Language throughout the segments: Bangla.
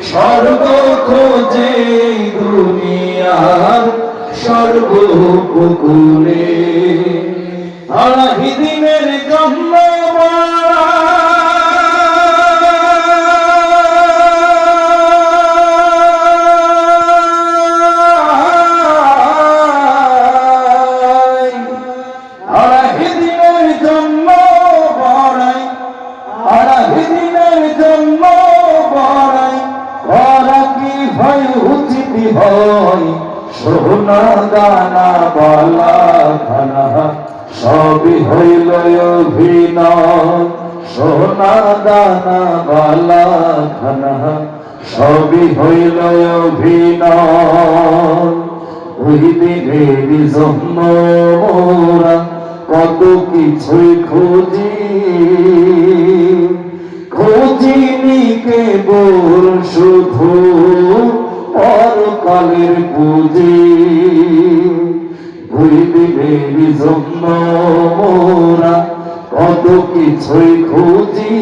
স্বর্গ খোঁজে দুনিয়ার সর্বকুলে। আড়াই দিনের জন্য সোনা দানা বালা খানা সবই হইল অভিনয়। সোনা দানা বালা খানা সবই হইল অভিনয়। ওই দিনের জন্য মোরা কত কিছুই খুঁজি, খুঁজিনি কেবল শুধু পরকালের পুঁজি। ওই দিনের জন্য মোরা কত কিছুই খুঁজি,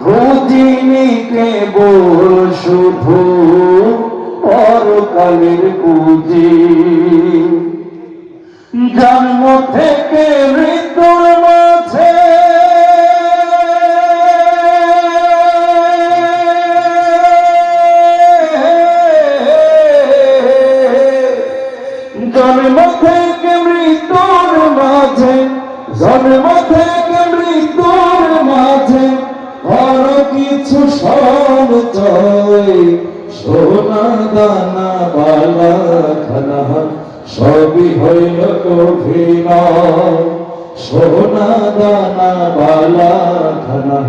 খুঁজিনি কেবল শুধু পরকালের পুঁজি। জন্ম থেকে মৃত্যুর মাঝে জন্ম থেকে মৃত্যুর মাঝে, জন্ম থেকে মৃত্যুর মাঝে বড় কিছু সঞ্চয়। সোনা দানা বালা খানা সবই হইল অভিনয়। সোনা দানা বালা খানা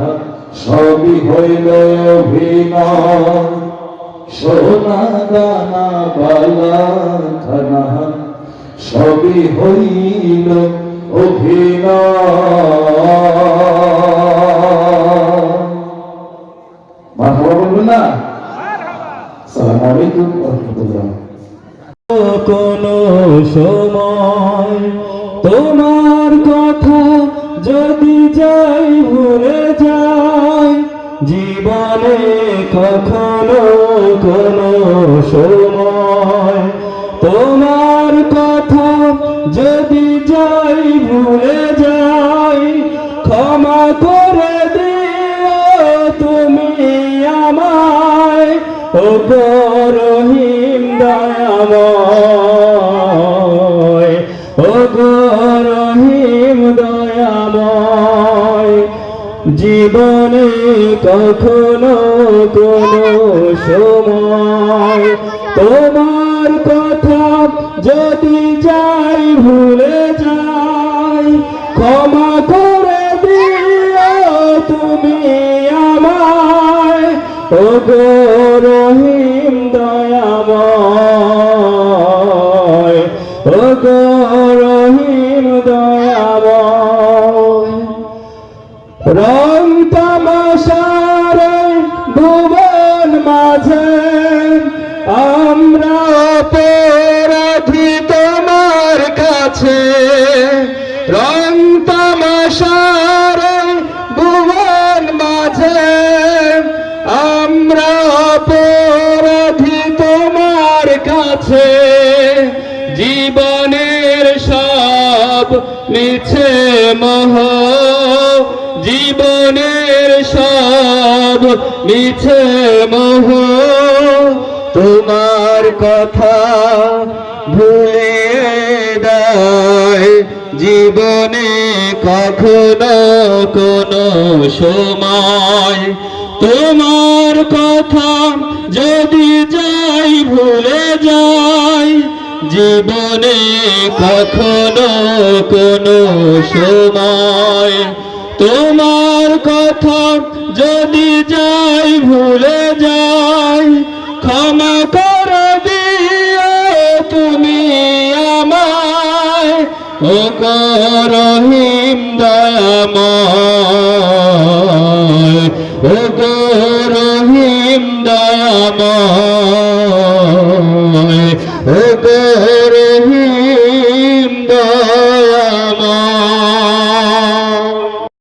সবই হইল অভিনয়। সোনা দানা বালা খানা সবই হইল অভিনয়। মারহাবা বলবেন না? আসসালামু আলাইকুম ওয়া রাহমাতুল্লাহ। কোনো সময় তোমার কথা যদি যাই ভুলে যাই, জীবনে কখনো কোনো সময় তোমার কথা যদি যাই ভুলে যাই, ক্ষমা করে দিও তুমি আমায়। ও রহিম দয়াময়, ও রহিম দয়াময়। জীবনে কখনো কোনো সময় তোমার কথা যদি যাই ভুলে যাই, ক্ষমা করে দিও তুমি আমায়। ও রহিম দয়াময়, ও রহিম দয়াময়। রং তামাশার ভুবন মাঝে আমরা অপরাধী তোমার কাছে। রং তামাশার ভুবন মাঝে আমরা অপরাধী তোমার কাছে। জীবনের সব মিছে মোহ, জীবনের সব মিছে মোহ, তোমার কথা ভুলিয়ে দেয়। জীবনে কখনো কোনো সময় তোমার কথা যদি যাই ভুলে যাই, জীবনে কখনো কোনো সময় তোমার কথা যদি যাই ভুলে যাই, ক্ষমা করে দিও তুমি আমায়। ও রহিম দয়াময়,